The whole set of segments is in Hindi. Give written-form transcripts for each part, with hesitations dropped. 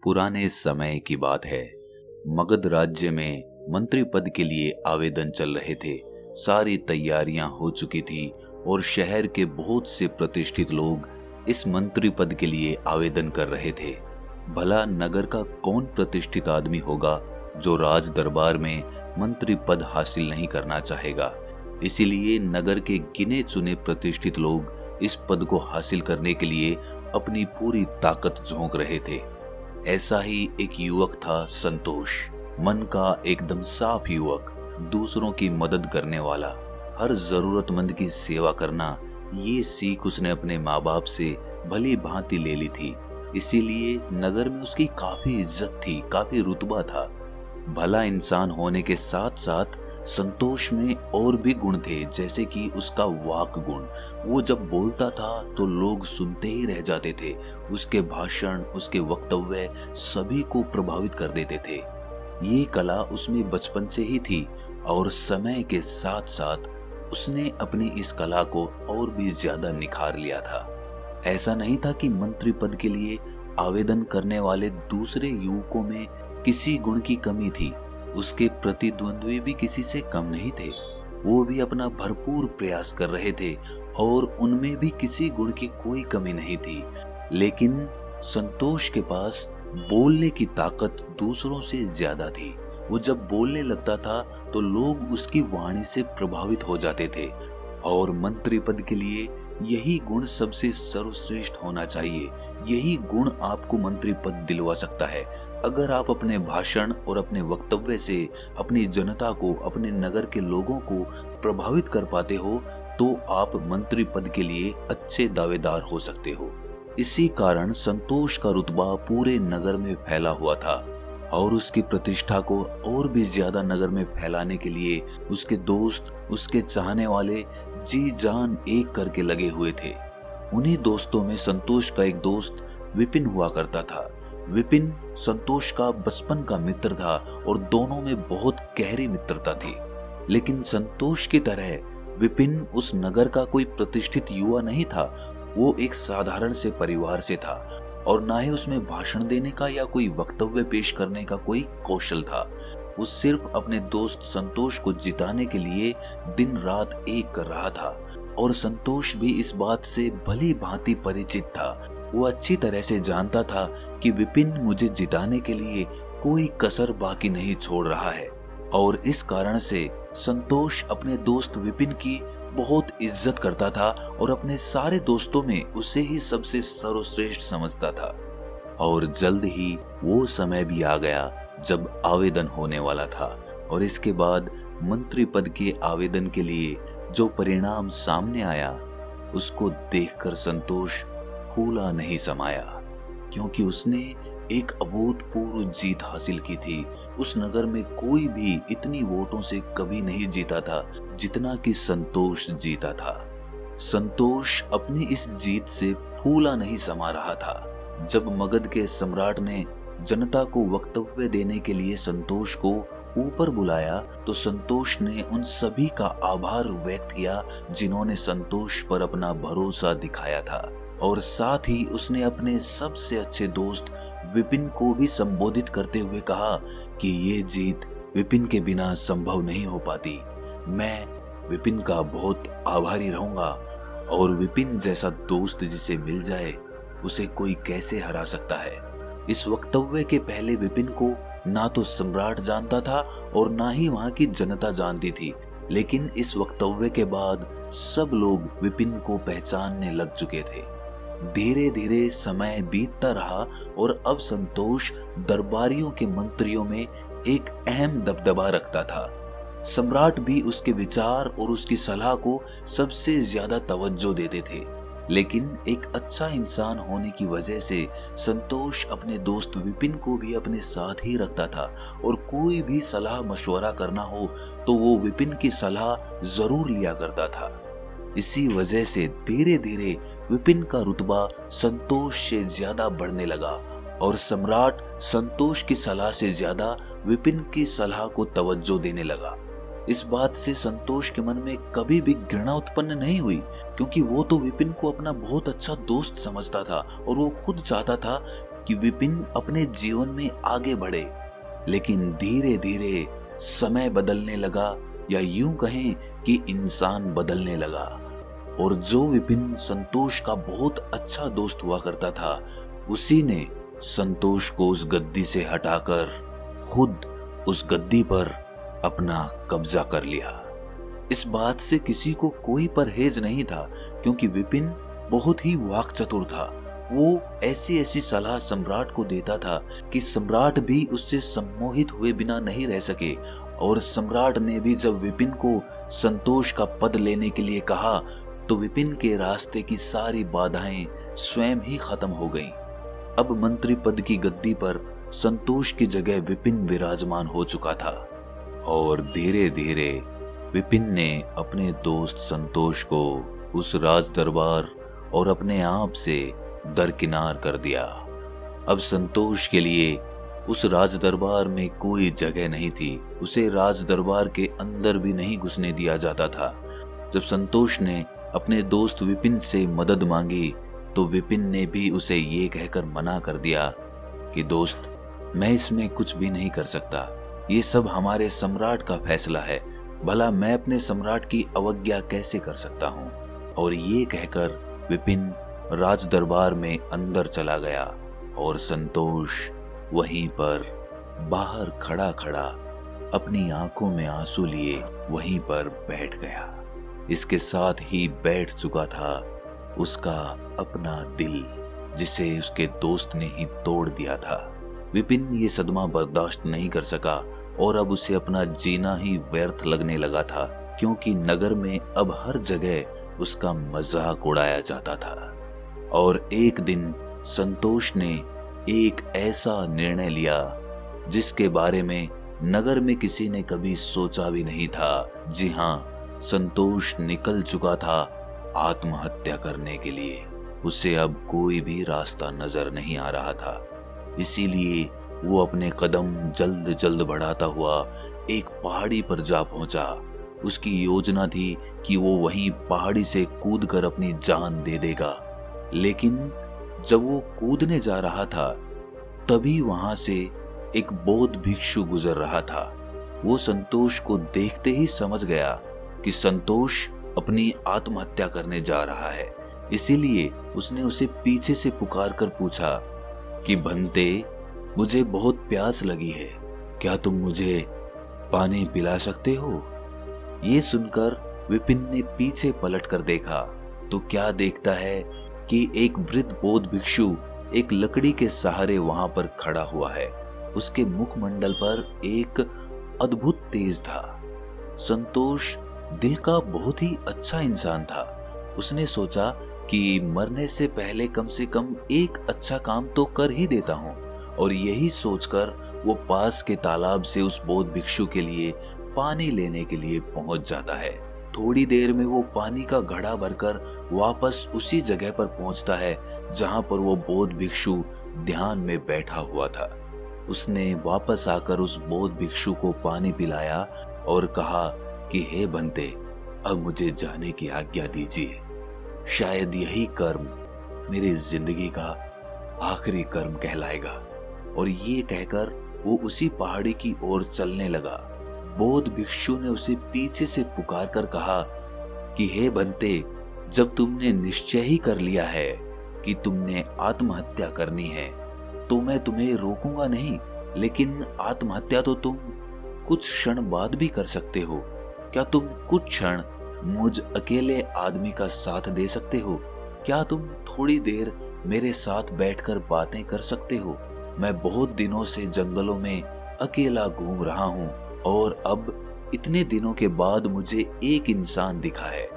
पुराने समय की बात है। मगध राज्य में मंत्री पद के लिए आवेदन चल रहे थे। सारी तैयारियां हो चुकी थी और शहर के बहुत से प्रतिष्ठित लोग इस मंत्री पद के लिए आवेदन कर रहे थे। भला नगर का कौन प्रतिष्ठित आदमी होगा जो राज दरबार में मंत्री पद हासिल नहीं करना चाहेगा। इसीलिए नगर के गिने चुने प्रतिष्ठित लोग इस पद को हासिल करने के लिए अपनी पूरी ताकत झोंक रहे थे। ऐसा ही एक युवक था संतोष। मन का एकदम साफ युवक, दूसरों की मदद करने वाला, हर जरूरतमंद की सेवा करना, ये सीख उसने अपने माँ बाप से भली भांति ले ली थी। इसीलिए नगर में उसकी काफी इज्जत थी, काफी रुतबा था। भला इंसान होने के साथ साथ संतोष में और भी गुण थे, जैसे कि उसका वाक गुण। वो जब बोलता था तो लोग सुनते ही रह जाते थे। उसके भाषण, उसके वक्तव्य सभी को प्रभावित कर देते थे। ये कला उसमें बचपन से ही थी और समय के साथ साथ उसने अपनी इस कला को और भी ज्यादा निखार लिया था। ऐसा नहीं था कि मंत्री पद के लिए आवेदन करने वाले दूसरे युवकों में किसी गुण की कमी थी। उसके प्रतिद्वंद्वी भी किसी से कम नहीं थे। वो भी अपना भरपूर प्रयास कर रहे थे और उनमें भी किसी गुण की कोई कमी नहीं थी। लेकिन संतोष के पास बोलने की ताकत दूसरों से ज्यादा थी। वो जब बोलने लगता था तो लोग उसकी वाणी से प्रभावित हो जाते थे और मंत्री पद के लिए यही गुण सबसे सर्वश्रेष्ठ होना चाहिए। यही गुण आपको मंत्री पद दिलवा सकता है। अगर आप अपने भाषण और अपने वक्तव्य से अपनी जनता को, अपने नगर के लोगों को प्रभावित कर पाते हो तो आप मंत्री पद के लिए अच्छे दावेदार हो सकते हो। इसी कारण संतोष का रुतबा पूरे नगर में फैला हुआ था और उसकी प्रतिष्ठा को और भी ज्यादा नगर में फैलाने के लिए उसके दोस्त, उसके चाहने वाले जी जान एक करके लगे हुए थे। उन्हीं दोस्तों में संतोष का एक दोस्त विपिन हुआ करता था। विपिन संतोष का बचपन का मित्र था और दोनों में बहुत गहरी मित्रता थी। लेकिन संतोष की तरह विपिन उस नगर का कोई प्रतिष्ठित युवा नहीं था। वो एक साधारण से परिवार से था और ना ही उसमें भाषण देने का या कोई वक्तव्य पेश करने का कोई कौशल था। वो सिर्फ अपने दोस्त संतोष को जिताने के लिए दिन रात एक कर रहा था और संतोष भी इस बात से भली भांति परिचित था। वो अच्छी तरह से जानता था कि विपिन मुझे जिताने के लिए कोई कसर बाकी नहीं छोड़ रहा है और इस कारण से संतोष अपने दोस्त विपिन की बहुत इज्जत करता था और अपने सारे दोस्तों में उसे ही सबसे सर्वश्रेष्ठ समझता था। और जल्द ही वो समय भी आ गया जब आवेदन होने वाला था और इसके बाद मंत्री पद के आवेदन के लिए जो परिणाम सामने आया उसको देखकर संतोष फूला नहीं समाया, क्योंकि उसने एक अभूतपूर्व जीत हासिल की थी। उस नगर में कोई भी इतनी वोटों से कभी नहीं जीता था जितना कि संतोष जीता था। संतोष अपनी इस जीत से फूला नहीं समा रहा था। जब मगध के सम्राट ने जनता को वक्तव्य देने के लिए संतोष को ऊपर बुलाया तो संतोष ने उन सभी का आभार व्यक्त किया जिन्होंने संतोष पर अपना भरोसा दिखाया था और साथ ही उसने अपने सबसे अच्छे दोस्त विपिन को भी संबोधित करते हुए कहा कि ये जीत विपिन के बिना संभव नहीं हो पाती। मैं विपिन का बहुत आभारी रहूंगा और विपिन जैसा दोस्त जिसे मिल जाए उसे कोई कैसे हरा सकता है। इस वक्तव्य के पहले विपिन को ना तो सम्राट जानता था और ना ही वहां की जनता जानती थी, लेकिन इस वक्तव्य के बाद सब लोग विपिन को पहचानने लग चुके थे। धीरे धीरे समय बीतता रहा और अब संतोष दरबारियों के मंत्रियों में एक अहम दबदबा रखता था। सम्राट भी उसके विचार और उसकी सलाह को सबसे ज्यादा तवज्जो देते थे। लेकिन एक अच्छा इंसान होने की वजह से संतोष अपने दोस्त विपिन को भी अपने साथ ही रखता था और कोई भी सलाह मशवरा करना हो तो वो विपिन की सलाह जरूर लिया करता था। इसी वजह से धीरे धीरे विपिन का रुतबा संतोष से ज्यादा बढ़ने लगा और सम्राट संतोष की सलाह से ज्यादा विपिन की सलाह को तवज्जो देने लगा। इस बात से संतोष के मन में कभी भी घृणा उत्पन्न नहीं हुई, क्योंकि वो तो विपिन को अपना बहुत अच्छा दोस्त समझता था और वो खुद चाहता था कि विपिन अपने जीवन में आगे बढ़े, लेकिन धीरे धीरे समय बदलने लगा, या यूं कहें कि इंसान बदलने लगा। और जो विपिन संतोष का बहुत अच्छा दोस्त हुआ करता था, उसी ने संतोष को उस गद्दी से हटाकर खुद उस गद्दी पर अपना कब्जा कर लिया। इस बात से किसी को कोई परहेज नहीं था, क्योंकि विपिन बहुत ही वाक्चतुर था। वो ऐसी ऐसी सलाह सम्राट को देता था कि सम्राट भी उससे सम्मोहित हुए बिना नहीं रह सके। और सम्राट ने भी जब विपिन को संतोष का पद लेने के लिए कहा, तो विपिन के रास्ते की सारी बाधाएं स्वयं ही खत्म हो गईं। अब मंत्री पद की गद्दी पर संतोष की जगह विपिन विराजमान हो चुका था। और धीरे धीरे विपिन ने अपने दोस्त संतोष को उस राज दरबार और अपने आप से दरकिनार कर दिया। अब संतोष के लिए उस राज दरबार में कोई जगह नहीं थी। उसे राज दरबार के अंदर भी नहीं घुसने दिया जाता था। जब संतोष ने अपने दोस्त विपिन से मदद मांगी, तो विपिन ने भी उसे ये कहकर मना कर दिया कि दोस्त, मैं इसमें कुछ भी नहीं कर सकता, ये सब हमारे सम्राट का फैसला है, भला मैं अपने सम्राट की अवज्ञा कैसे कर सकता हूँ। और ये कहकर विपिन राज दरबार में अंदर चला गया और संतोष वहीं पर बाहर खड़ा खड़ा अपनी आंखों में आंसू लिए वहीं पर बैठ गया। इसके साथ ही बैठ चुका था उसका अपना दिल, जिसे उसके दोस्त ने ही तोड़ दिया था। विपिन ये सदमा बर्दाश्त नहीं कर सका और अब उसे अपना जीना ही व्यर्थ लगने लगा था, क्योंकि नगर में अब हर जगह उसका मजाक उड़ाया जाता था। और एक दिन संतोष ने एक ऐसा निर्णय लिया जिसके बारे में नगर में किसी ने कभी सोचा भी नहीं था। जी हाँ, संतोष निकल चुका था आत्महत्या करने के लिए। उसे अब कोई भी रास्ता नजर नहीं आ रहा था, इसीलिए वो अपने कदम जल्द जल्द बढ़ाता हुआ एक पहाड़ी पर जा पहुंचा। उसकी योजना थी कि वो वहीं पहाड़ी से कूदकर अपनी जान दे देगा, लेकिन जब वो कूदने जा रहा था, तभी वहां से एक बौद्ध भिक्षु गुजर रहा था। वो संतोष को देखते ही समझ गया कि संतोष अपनी आत्महत्या करने जा रहा है, इसीलिए उसने उसे पीछे से पुकार कर पूछा कि बंते, मुझे बहुत प्यास लगी है, क्या तुम मुझे पानी पिला सकते हो? ये सुनकर विपिन ने पीछे पलटकर देखा तो क्या देखता है कि एक वृद्ध बौद्ध भिक्षु एक लकड़ी के सहारे वहां पर खड़ा हुआ है। उसके मुखमंडल पर एक अद्भुत तेज था। संतोष दिल का बहुत ही अच्छा इंसान था। उसने सोचा कि मरने से पहले कम से कम एक अच्छा काम तो कर ही देता हूँ, और यही सोचकर वो पास के तालाब से उस बौद्ध भिक्षु के लिए पानी लेने के लिए पहुंच जाता है। थोड़ी देर में वो पानी का घड़ा भरकर वापस उसी जगह पर पहुंचता है जहां पर वो बौद्ध भिक्षु ध्यान में बैठा हुआ था। उसने वापस आकर उस बौद्ध भिक्षु को पानी पिलाया और कहा कि हे बंते, अब मुझे जाने की आज्ञा दीजिए। शायद यही कर्म मेरी जिंदगी का आखिरी कर्म कहलाएगा। और ये कहकर वो उसी पहाड़ी की ओर चलने लगा। बौद्ध भिक्षु ने उसे पीछे से पुकार कर कहा कि हे बंते, जब तुमने निश्चय ही कर लिया है कि तुमने आत्महत्या करनी है, तो मैं तुम्हें रोकूंगा नहीं, लेकिन आत्महत्या तो तुम कुछ क्षण बाद भी कर सकते हो। क्या तुम कुछ क्षण मुझ अकेले आदमी का साथ दे सकते हो? क्या तुम थोड़ी देर मेरे साथ बैठकर बातें कर सकते हो? मैं बहुत दिनों से जंगलों में अकेला घूम रहा हूँ और अब इतने दिनों के बाद मुझे एक इंसान दिखा है।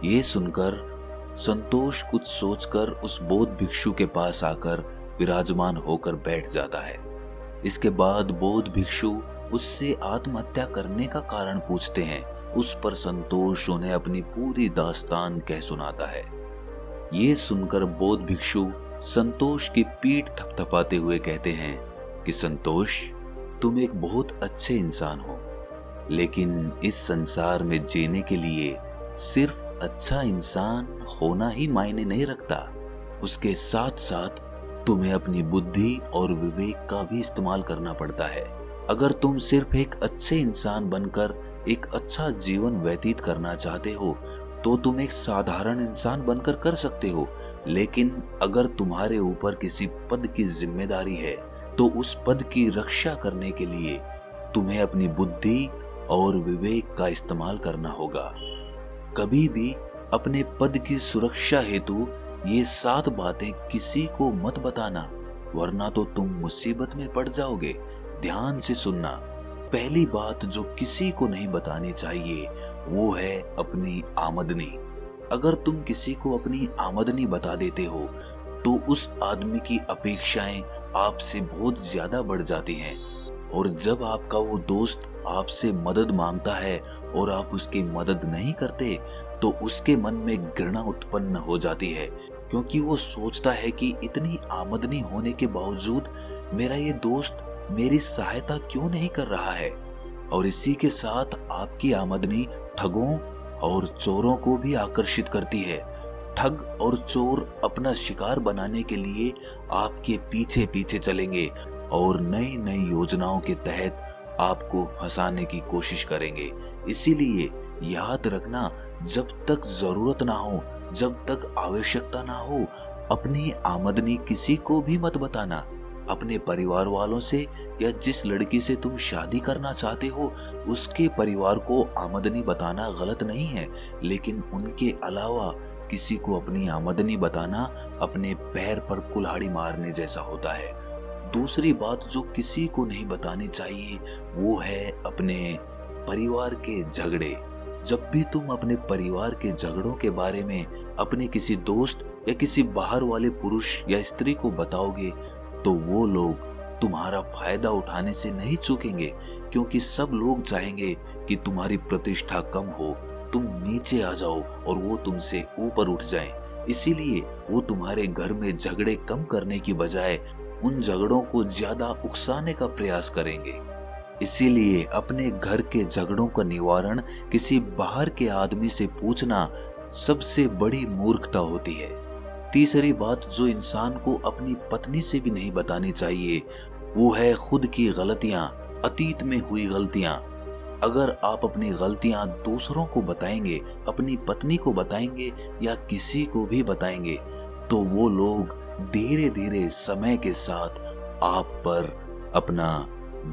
ये सुनकर संतोष कुछ सोचकर उस बौद्ध भिक्षु के पास आकर विराजमान होकर बैठ जाता है। इसके बाद बौद्ध भिक्षु उससे आत्महत्या करने का कारण पूछते हैं। उस पर संतोष उन्हें अपनी पूरी दास्तान कह सुनाता है। ये सुनकर बौद्ध भिक्षु संतोष की पीठ थपथपाते हुए कहते हैं कि संतोष, तुम एक बहुत अच्छे इंसान हो, लेकिन इस संसार में जीने के लिए सिर्फ अच्छा इंसान होना ही मायने नहीं रखता। उसके साथ साथ तुम्हें अपनी बुद्धि और विवेक का भी इस्तेमाल करना पड़ता है। अगर तुम सिर्फ एक अच्छे इंसान बनकर एक अच्छा जीवन व्यतीत करना चाहते हो तो तुम एक साधारण इंसान बनकर कर सकते हो, लेकिन अगर तुम्हारे ऊपर किसी पद की जिम्मेदारी है तो उस पद की रक्षा करने के लिए तुम्हें अपनी बुद्धि और विवेक का इस्तेमाल करना होगा। कभी भी अपने पद की सुरक्षा हेतु ये 7 बातें किसी को मत बताना, वरना तो तुम मुसीबत में पड़ जाओगे। ध्यान से सुनना। पहली बात जो किसी को नहीं बतानी चाहिए वो है अपनी आमदनी। अगर तुम किसी को अपनी आमदनी बता देते हो तो उस आदमी की अपेक्षाएं आपसे बहुत ज्यादा बढ़ जाती हैं, और जब आपका वो दोस्त आपसे मदद मांगता है और आप उसकी मदद नहीं करते तो उसके मन में घृणा उत्पन्न हो जाती है, क्योंकि वो सोचता है कि इतनी आमदनी होने के बावजूद मेरा ये दोस्त मेरी सहायता क्यों नहीं कर रहा है। और इसी के साथ आपकी आमदनी ठगों और चोरों को भी आकर्षित करती है। ठग और चोर अपना शिकार बनाने के लिए आपके पीछे पीछे चलेंगे और नई नई योजनाओं के तहत आपको फंसाने की कोशिश करेंगे। इसीलिए याद रखना, जब तक जरूरत ना हो, जब तक आवश्यकता ना हो, अपनी आमदनी किसी को भी मत बताना। अपने परिवार वालों से या जिस लड़की से तुम शादी करना चाहते हो उसके परिवार को आमदनी बताना गलत नहीं है, लेकिन उनके अलावा किसी को अपनी आमदनी बताना अपने पैर पर कुल्हाड़ी मारने जैसा होता है। दूसरी बात जो किसी को नहीं बतानी चाहिए वो है अपने परिवार के झगड़े। जब भी तुम अपने परिवार के झगड़ों के बारे में अपने किसी दोस्त या किसी बाहर वाले पुरुष या स्त्री को बताओगे तो वो लोग तुम्हारा फायदा उठाने से नहीं चूकेंगे, क्योंकि सब लोग चाहेंगे कि तुम्हारी प्रतिष्ठा कम हो, तुम नीचे आ जाओ और वो तुमसे ऊपर उठ जाएं। इसीलिए वो तुम्हारे घर में झगड़े कम करने की बजाय उन झगड़ों को ज्यादा उकसाने का प्रयास करेंगे। इसीलिए अपने घर के झगड़ों का निवारण किसी बाहर के आदमी से पूछना सबसे बड़ी मूर्खता होती है। तीसरी बात जो इंसान को अपनी पत्नी से भी नहीं बतानी चाहिए वो है खुद की गलतियां, अतीत में हुई गलतियां। अगर आप अपनी गलतियां दूसरों को बताएंगे, अपनी पत्नी को बताएंगे या किसी को भी बताएंगे, तो वो लोग धीरे धीरे समय के साथ आप पर अपना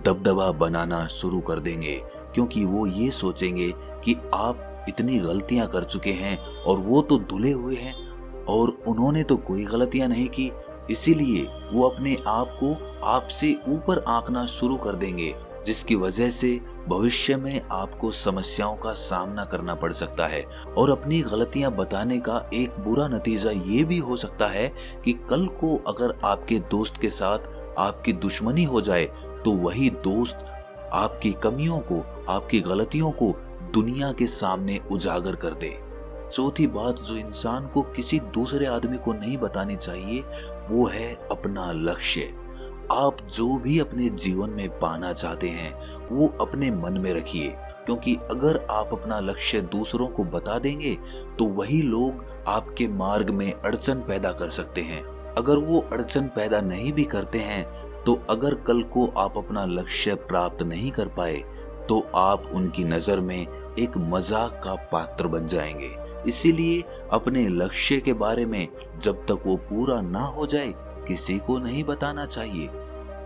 दबदबा बनाना शुरू कर देंगे, क्योंकि वो ये सोचेंगे कि आप इतनी गलतियां कर चुके हैं और वो तो धुले हुए हैं और उन्होंने तो कोई गलतियां नहीं की। इसीलिए वो अपने आप को आपसे ऊपर आंकना शुरू कर देंगे, जिसकी वजह से भविष्य में आपको समस्याओं का सामना करना पड़ सकता है। और अपनी गलतियां बताने का एक बुरा नतीजा ये भी हो सकता है कि कल को अगर आपके दोस्त के साथ आपकी दुश्मनी हो जाए तो वही दोस्त आपकी कमियों को, आपकी गलतियों को दुनिया के सामने उजागर कर दे। चौथी बात जो इंसान को किसी दूसरे आदमी को नहीं बतानी चाहिए वो है अपना लक्ष्य। आप जो भी अपने जीवन में पाना चाहते हैं वो अपने मन में रखिए, क्योंकि अगर आप अपना लक्ष्य दूसरों को बता देंगे तो वही लोग आपके मार्ग में अड़चन पैदा कर सकते हैं। अगर वो अड़चन पैदा नहीं भी करते हैं तो अगर कल को आप अपना लक्ष्य प्राप्त नहीं कर पाए तो आप उनकी नजर में एक मजाक का पात्र बन जाएंगे। इसीलिए अपने लक्ष्य के बारे में जब तक वो पूरा ना हो जाए किसी को नहीं बताना चाहिए।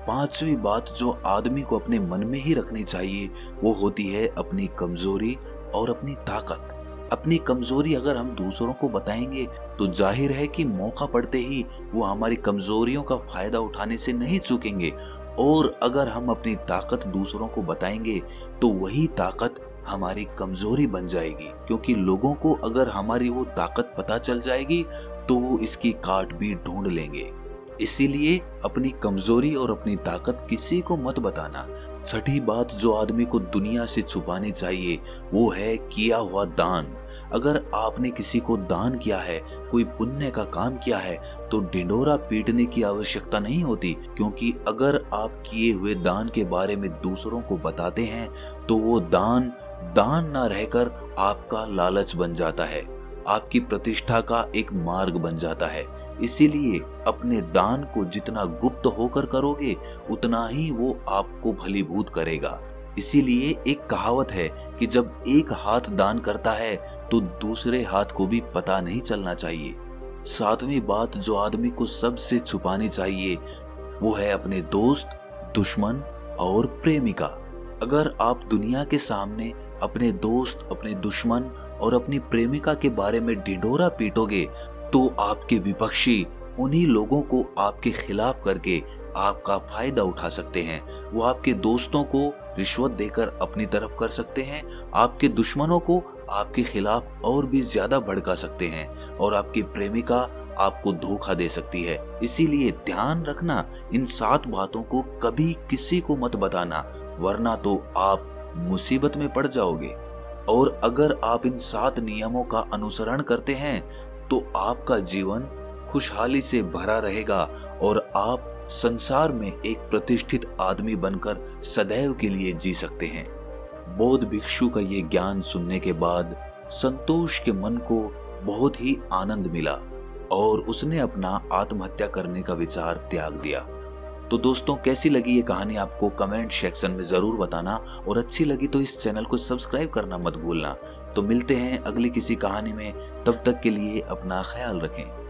पांचवी बात जो आदमी को अपने मन में ही रखनी चाहिए वो होती है अपनी कमजोरी और अपनी ताकत। अपनी कमजोरी अगर हम दूसरों को बताएंगे तो जाहिर है कि मौका पड़ते ही वो हमारी कमजोरियों का फायदा उठाने से नहीं चूकेंगे, और अगर हम अपनी ताकत दूसरों को बताएंगे तो वही ताकत हमारी कमजोरी बन जाएगी, क्योंकि लोगों को अगर हमारी वो ताकत पता चल जाएगी तो वो इसकी काट भी ढूंढ लेंगे। इसीलिए अपनी कमजोरी और अपनी ताकत किसी को मत बताना। छठी बात जो आदमी को दुनिया से छुपानी चाहिए वो है किया हुआ दान। अगर आपने किसी को दान किया है, कोई पुण्य का काम किया है, तो ढिंढोरा पीटने की आवश्यकता नहीं होती, क्योंकि अगर आप किए हुए दान के बारे में दूसरों को बताते हैं तो वो दान ना रहकर आपका लालच बन जाता है, आपकी प्रतिष्ठा का एक मार्ग बन जाता है। इसीलिए अपने दान को जितना गुप्त होकर करोगे उतना ही वो आपको फलीभूत करेगा। इसीलिए एक कहावत है कि जब एक हाथ दान करता है तो दूसरे हाथ को भी पता नहीं चलना चाहिए। सातवीं बात जो आदमी को सबसे छुपानी चाहिए वो है अपने दोस्त, दुश्मन और प्रेमिका। अगर आप दुनिया के सामने अपने दोस्त, अपने दुश्मन और अपनी प्रेमिका के बारे में ढिंढोरा पीटोगे तो आपके विपक्षी उन्हीं लोगों को आपके खिलाफ करके आपका फायदा उठा सकते हैं। वो आपके दोस्तों को रिश्वत देकर अपनी तरफ कर सकते हैं, आपके दुश्मनों को आपके खिलाफ और भी ज्यादा भड़का सकते हैं और आपकी प्रेमिका आपको धोखा दे सकती है। इसीलिए ध्यान रखना, इन 7 बातों को कभी किसी को मत बताना, वरना तो आप मुसीबत में पड़ जाओगे। और अगर आप इन 7 नियमों का अनुसरण करते हैं तो आपका जीवन खुशहाली से भरा रहेगा और आप संसार में एक प्रतिष्ठित आदमी बनकर सदैव के लिए जी सकते हैं। बौद्ध भिक्षु का ये ज्ञान सुनने के बाद संतोष के मन को बहुत ही आनंद मिला और उसने अपना आत्महत्या करने का विचार त्याग दिया। तो दोस्तों, कैसी लगी ये कहानी आपको कमेंट सेक्शन में जरूर बताना और अच्छी लगी तो इस चैनल को सब्सक्राइब करना मत भूलना। तो मिलते हैं अगली किसी कहानी में, तब तक के लिए अपना ख्याल रखें।